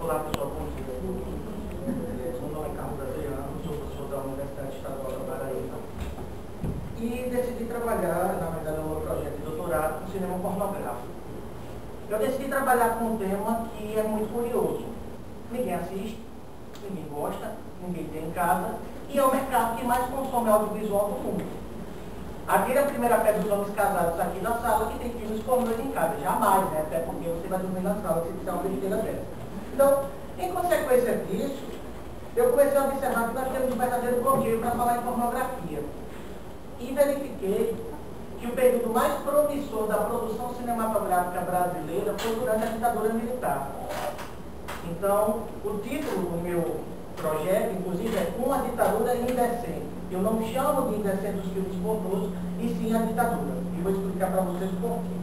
Olá pessoal, bom dia. Meu nome é Carlos Adriano, sou professor da Universidade Estadual da Paraíba e decidi trabalhar, na verdade, no meu projeto de doutorado com cinema pornográfico. Eu decidi trabalhar com um tema que é muito curioso. Ninguém assiste, ninguém gosta, ninguém tem em casa e é o mercado que mais consome audiovisual do mundo. Atire a primeira pedra dos homens casados aqui na sala que tem filmes pornôs em casa. Jamais, né? Até porque você vai dormir na sala se fizer uma besteira dessa. Então, em consequência disso, eu comecei a observar que nós temos um verdadeiro bloqueio para falar em pornografia. E verifiquei que o período mais promissor da produção cinematográfica brasileira foi durante a ditadura militar. Então, o título do meu projeto, inclusive, é Uma Ditadura Indecente. Eu não chamo de indecente os filmes pornôs, e sim a ditadura. E vou explicar para vocês por quê.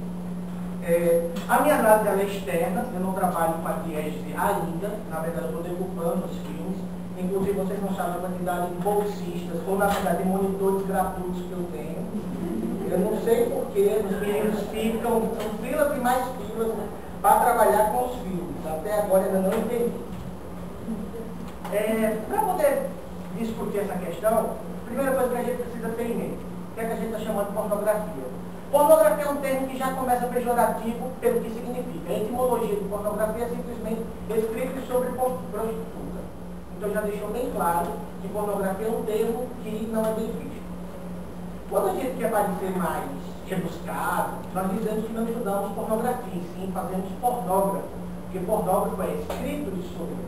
A minha análise é externa, eu não trabalho com a diégese ainda, na verdade eu estou decupando os filmes, inclusive vocês não sabem a quantidade de bolsistas, ou na verdade de monitores gratuitos que eu tenho. Eu não sei porquê, os meninos ficam, são filas e mais filas para trabalhar com os filmes. Até agora ainda não entendi. Para poder discutir essa questão, a primeira coisa que a gente precisa ter em mente, o que é que a gente está chamando de pornografia? Pornografia é um termo que já começa pejorativo pelo que significa. A etimologia de pornografia é simplesmente escrito sobre prostituta. Então já deixou bem claro que pornografia é um termo que não é bem visto. Quando a gente quer parecer mais rebuscado, nós dizemos que não estudamos pornografia, sim fazemos pornógrafo, porque pornógrafo é escrito sobre.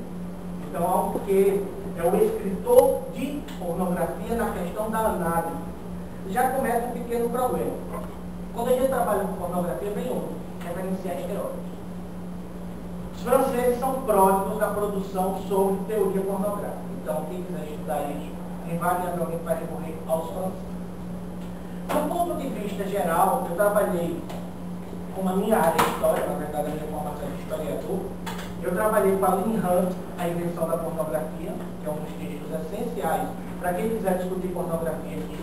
Então, algo que é o escritor de pornografia na questão da análise. Já começa um pequeno problema. Quando a gente trabalha com pornografia, vem outro, referenciar estereótipos. Os franceses são pródigos da produção sobre teoria pornográfica. Então, quem quiser estudar isso, invariavelmente vai recorrer aos franceses. Do ponto de vista geral, eu trabalhei com a minha área de história, na verdade, a minha formação de historiador. Eu trabalhei com a Lynn Hunt, a invenção da pornografia, que é um dos textos essenciais para quem quiser discutir pornografia aqui.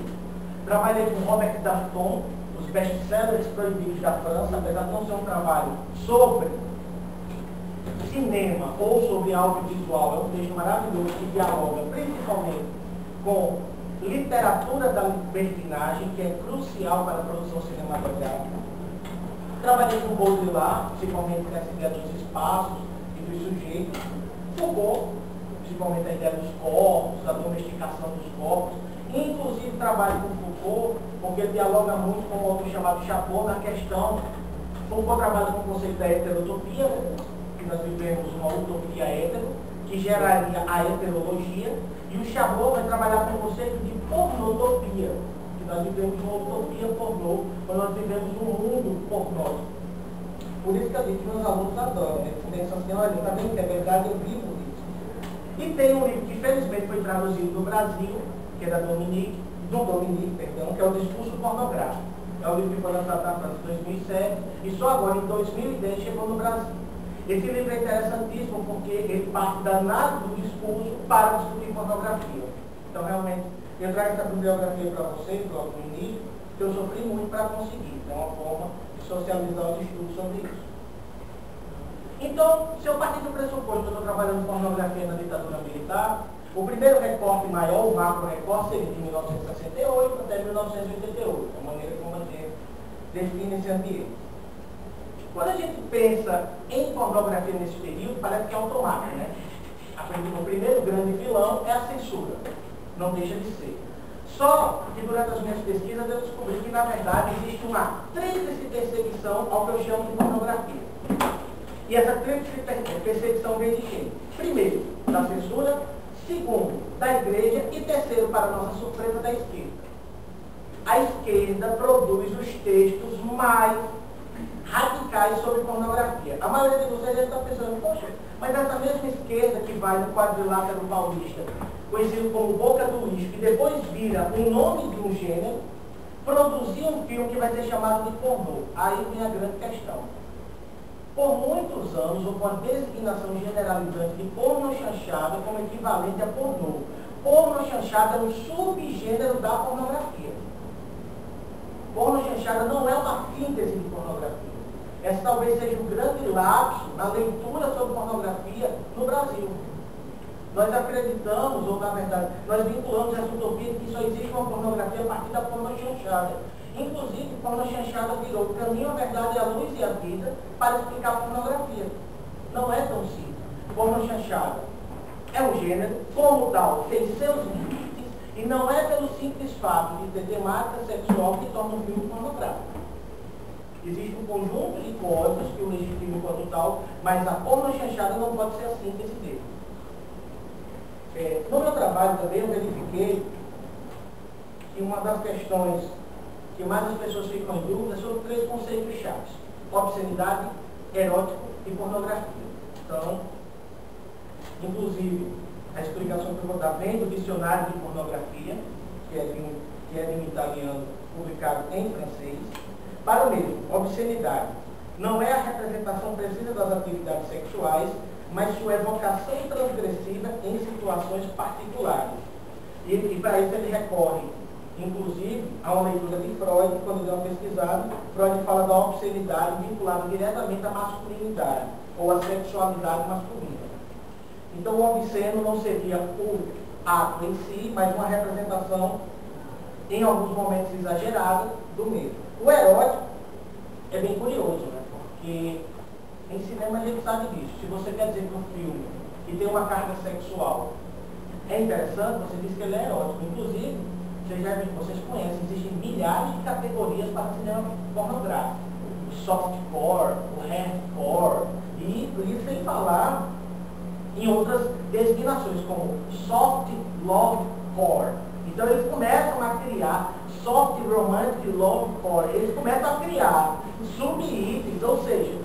Trabalhei com Robert Darnton, os best-sellers proibidos da França, apesar de não ser um trabalho sobre cinema ou sobre audiovisual, é um texto maravilhoso que dialoga principalmente com literatura da libertinagem, que é crucial para a produção cinematográfica. Trabalhei com Baudrillard, principalmente nessa ideia dos espaços e dos sujeitos. Foucault, principalmente a ideia dos corpos, da domesticação dos corpos. Inclusive trabalho com Foucault, porque ele dialoga muito com um autor chamado Chabot na questão. Foucault trabalha com o conceito da heterotopia, que nós vivemos uma utopia hétero, que geraria a heterologia, e o Chabot vai trabalhar com o conceito de pornotopia, que nós vivemos uma utopia pornô, quando nós vivemos um mundo pornô. Por isso que eu digo que meus alunos adoram, né? Porque eles assim, olha, está bem que é verdade, eu vivo isso. E tem um livro que felizmente foi traduzido no Brasil, que é do Dominique, que é o Discurso Pornográfico. É um livro que foi lançado na França em 2007 e só agora, em 2010, chegou no Brasil. Esse livro é interessantíssimo porque ele parte da análise do discurso para discutir pornografia. Então, realmente, eu trago essa bibliografia para vocês, logo no início, que eu sofri muito para conseguir. Então, é uma forma de socializar os estudos sobre isso. Então, se eu partir do pressuposto que eu estou trabalhando pornografia na ditadura militar, o primeiro recorte maior, o macro recorte, seria de 1968 até 1988, a maneira como a gente define esse ambiente. Quando a gente pensa em pornografia nesse período, parece que é automático, né? O primeiro grande vilão é a censura. Não deixa de ser. Só que durante as minhas pesquisas eu descobri que, na verdade, existe uma tríplice perseguição ao que eu chamo de pornografia. E essa tríplice perseguição vem de quem? Primeiro, da censura. Segundo, da igreja. E terceiro, para nossa surpresa, da esquerda. A esquerda produz os textos mais radicais sobre pornografia. A maioria de vocês está pensando, poxa, mas essa mesma esquerda que vai no quadrilátero paulista, conhecido como Boca do Lixo, que depois vira o nome de um gênero, produziu um filme que vai ser chamado de pornô. Aí vem a grande questão. Por muitos anos, houve uma designação generalizante de pornochanchada como equivalente a pornô. Pornochanchada é um subgênero da pornografia. Pornochanchada não é uma síntese de pornografia. Esse talvez seja um grande lapso na leitura sobre pornografia no Brasil. Nós acreditamos, ou na verdade, nós vinculamos essa utopia de que só existe uma pornografia a partir da pornochanchada. Inclusive, pornochanchada virou o caminho, a verdade, a luz e a vida para explicar a pornografia. Não é tão simples. Pornochanchada é um gênero, como tal, tem seus limites, e não é pelo simples fato de ter temática sexual que torna um filme pornográfico. Existe um conjunto de códigos que o legitimam enquanto tal, mas a pornochanchada não pode ser a síntese dele. No meu trabalho também eu verifiquei que uma das questões que mais as pessoas ficam em dúvida é sobre 3 conceitos chaves: obscenidade, erótico e pornografia. Então, inclusive, a explicação que eu vou dar vem do dicionário de pornografia, que é de um italiano publicado em francês. Para o mesmo, obscenidade não é a representação precisa das atividades sexuais, mas sua evocação transgressiva em situações particulares. E para isso ele recorre, inclusive, a uma leitura de Freud, quando deu uma pesquisada. Freud fala da obscenidade vinculada diretamente à masculinidade, ou à sexualidade masculina. Então, o obsceno não seria o ato em si, mas uma representação, em alguns momentos exagerada, do mesmo. O erótico é bem curioso, né? Porque em cinema a gente sabe disso. Se você quer dizer que um filme que tem uma carga sexual é interessante, você diz que ele é erótico. Inclusive, vocês conhecem, existem milhares de categorias para cinema pornográfico. O softcore, o hardcore, e isso sem falar em outras designações, como soft love core. Então eles começam a criar soft romantic love core. Eles começam a criar sub-itens, ou seja,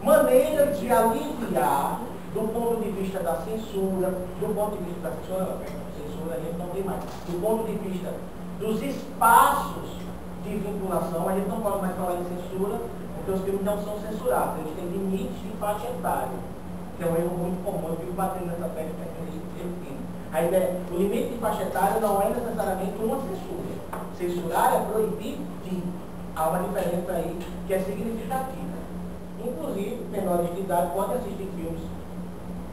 maneiras de aliviar do ponto de vista da censura, do ponto de vista da censura a gente não tem mais, do ponto de vista dos espaços de vinculação, a gente não pode mais falar em censura, porque os filmes não são censurados, eles têm limites de faixa etária, que é um erro muito comum, eu fico batendo nessa tecla que a ideia, o limite de faixa etária não é necessariamente uma censura. Censurar é proibir de. Há uma diferença aí que é significativa. Inclusive, menores de idade podem assistir filmes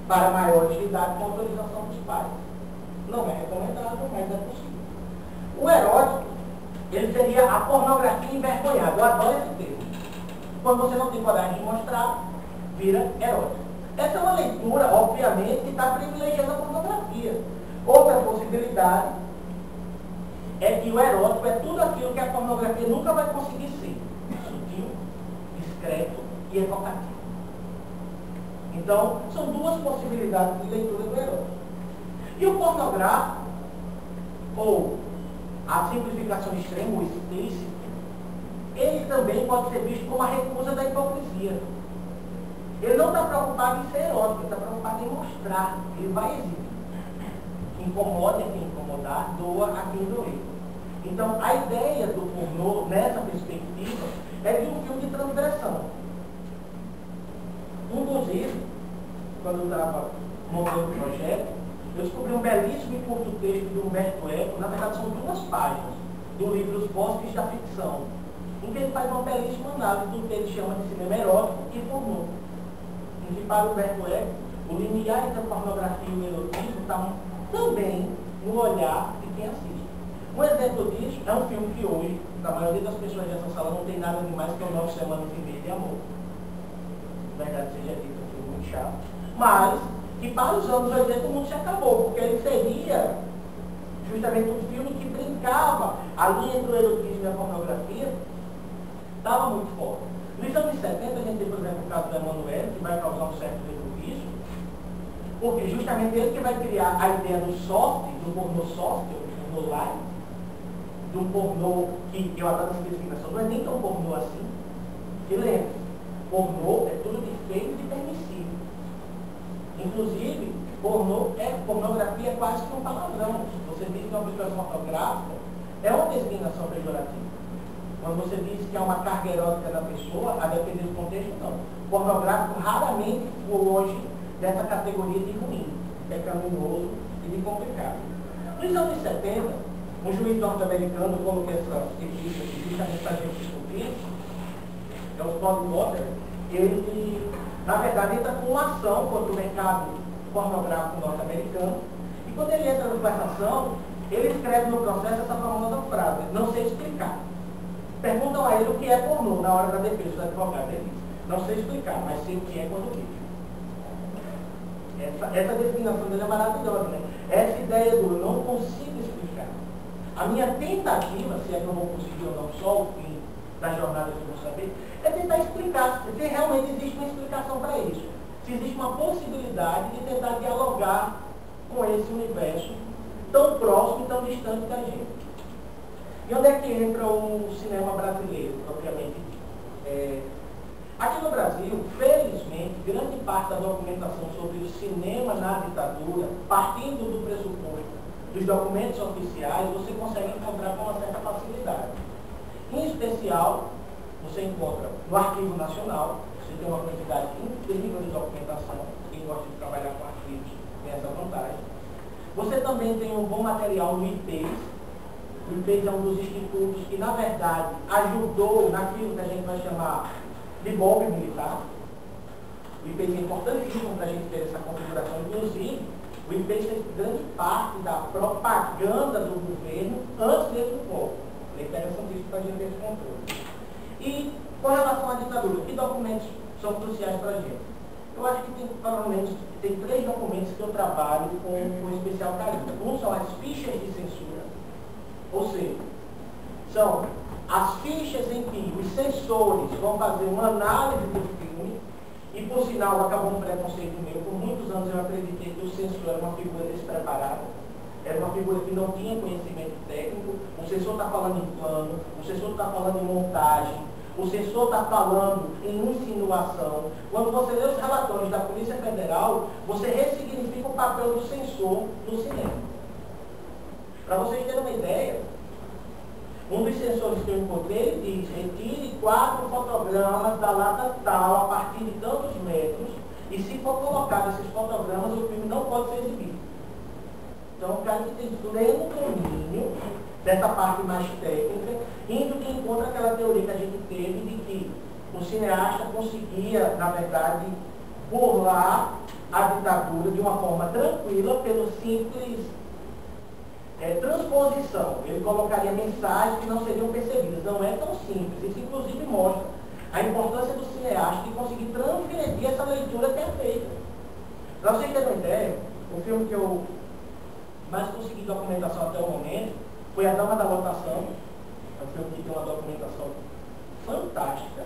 para maiores de idade com autorização dos pais. Não é recomendável, mas é possível. O erótico, ele seria a pornografia envergonhada. Eu adoro esse termo. Quando você não tem coragem de mostrar, vira erótico. Essa é uma leitura, obviamente, que está privilegiando a pornografia. Outra possibilidade é que o erótico é tudo aquilo que a pornografia nunca vai conseguir ser: sutil, discreto e evocativo. Então, são 2 possibilidades de leitura do erótico. E o pornográfico, ou a simplificação extrema, o explícito, ele também pode ser visto como a recusa da hipocrisia. Ele não está preocupado em ser erótico, ele está preocupado em mostrar. Ele vai exibir. Incomoda a quem incomodar, doa a quem doer. Então, a ideia do pornô, nessa perspectiva, é de um filme de transgressão. Inclusive, quando eu estava montando o projeto, eu descobri um belíssimo e curto texto de Humberto Eco, na verdade são 2 páginas, do livro Os Bosques da Ficção, em que ele faz uma belíssima análise do que ele chama de cinema erótico e pornô. Em que, para Humberto Eco, o limiar entre a pornografia e o erotismo está também no olhar de quem assiste. Um exemplo disso é um filme que hoje, a maioria das pessoas dessa sala não tem nada de mais que o 9 Semanas e Meia de Amor. Na verdade, seja dito, é um filme muito chato. Mas, que para os anos 80 o mundo se acabou, porque ele seria justamente um filme que brincava, a linha entre o erotismo e a pornografia estava muito forte. Nos anos 70, a gente tem, por exemplo, o caso do Emanuel, que vai causar um certo prejuízo, porque justamente ele que vai criar a ideia do soft, do pornô soft, do pornô light, do pornô que eu adoro essa definição, não é nem tão pornô assim. E lembre, pornô é tudo de feio e de permissível. Inclusive, pornografia é quase que um palavrão. Você diz que é uma expressão ortográfica, é uma designação pejorativa. Quando você diz que é uma carga erótica da pessoa, a depender do contexto, não. Pornográfico raramente foge dessa categoria de ruim, pecaminoso e de complicado. Nos anos 70, um juiz norte-americano, eu coloquei essa revista aqui justamente para a gente discutir, é o Todd Potter, ele, na verdade, entra com uma ação contra o mercado pornográfico norte-americano. E quando ele entra na conversação, ele escreve no processo essa famosa frase: não sei explicar. Perguntam a ele o que é pornô na hora da defesa do advogado. Ele diz: não sei explicar, mas sei o que é quando vejo. Essa definição dele é maravilhosa, né? Essa ideia do eu não consigo explicar. A minha tentativa, se é que eu vou conseguir ou não, só o fim da jornada que eu vou saber, é tentar explicar se realmente existe uma explicação para isso. Se existe uma possibilidade de tentar dialogar com esse universo tão próximo e tão distante da gente. E onde é que entra o cinema brasileiro, propriamente dito? Aqui no Brasil, felizmente, grande parte da documentação sobre o cinema na ditadura, partindo do pressuposto dos documentos oficiais, você consegue encontrar com uma certa facilidade. Em especial, você encontra no Arquivo Nacional, você tem uma quantidade incrível de documentação, quem gosta de trabalhar com arquivos tem essa vantagem. Você também tem um bom material no IPES. O IPES é um dos institutos que, na verdade, ajudou naquilo que a gente vai chamar de golpe militar. O IPES é importantíssimo para a gente ter essa configuração. Inclusive, o IPES fez grande parte da propaganda do governo antes mesmo do golpe. É interessantíssimo para a gente ter esse controle. E, com relação à ditadura, que documentos são cruciais para a gente? Eu acho que tem, pelo menos, tem 3 documentos que eu trabalho com especial carinho. Um são as fichas de censura, ou seja, são as fichas em que os censores vão fazer uma análise do filme, e por sinal acabou um preconceito meu. Por muitos anos eu acreditei que o censor era uma figura despreparada, era uma figura que não tinha conhecimento técnico. O censor está falando em plano, o censor está falando em montagem, o censor está falando em insinuação. Quando você lê os relatórios da Polícia Federal, você ressignifica o papel do censor no cinema. Para vocês terem uma ideia, um dos censores que eu encontrei diz: retire 4 fotogramas da lata tal a partir de tantos metros, e se for colocado esses fotogramas, o filme não pode ser exibido. Então, o cara que tem pleno domínio dessa parte mais técnica, indo de encontro àquela teoria que a gente teve de que o cineasta conseguia, na verdade, burlar a ditadura de uma forma tranquila pelo simples transposição. Ele colocaria mensagens que não seriam percebidas. Não é tão simples. Isso, inclusive, mostra a importância do cineasta de conseguir transgredir essa leitura que é feita. Para vocês terem uma ideia, o filme que eu mais consegui documentação até o momento foi A Dama da Lotação. É um filme que tem uma documentação fantástica.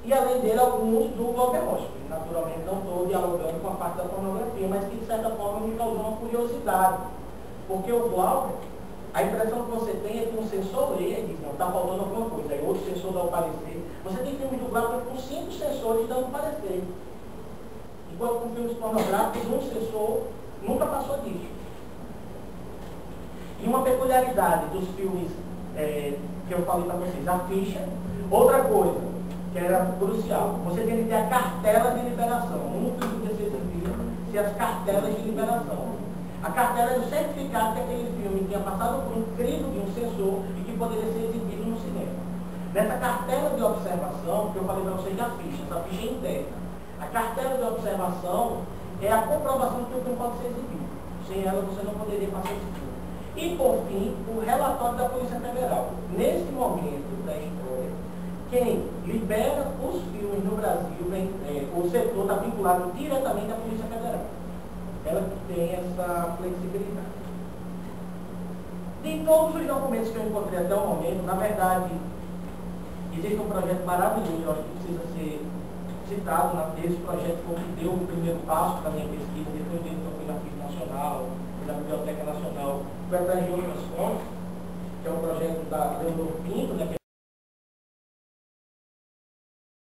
E, além dele, alguns do Glauber Rocha. Naturalmente, não estou dialogando com a parte da pornografia, mas que, de certa forma, me causou uma curiosidade. Porque o Glauber, a impressão que você tem é que um censor lê e diz: não, está faltando alguma coisa. Aí outro censor dá o parecer. Você tem filme do Glauber com 5 censores dando parecer. Enquanto com filmes pornográficos, um censor nunca passou disso. E uma peculiaridade dos filmes que eu falei para vocês, a ficha. Outra coisa que era crucial: você tem que ter a cartela de liberação. Nunca podia ser exibido se as cartelas de liberação. A cartela é o certificado que aquele filme tinha passado por um crivo de um censor e que poderia ser exibido no cinema. Nessa cartela de observação, que eu falei para vocês da ficha, essa ficha interna, a cartela de observação é a comprovação de que o filme pode ser exibido. Sem ela você não poderia passar esse filme. E, por fim, o relatório da Polícia Federal. Nesse momento da história, quem libera os filmes no Brasil, o setor está vinculado diretamente à Polícia Federal. Ela que tem essa flexibilidade. De todos os documentos que eu encontrei até o momento, na verdade, existe um projeto maravilhoso, eu acho que precisa ser citado. Esse projeto foi o que deu o primeiro passo para a minha pesquisa. Depois dele eu fui na Arquivo Nacional, fui na Biblioteca Nacional, fui atrás de outras fontes, que é o projeto da Leonor Pinto, né,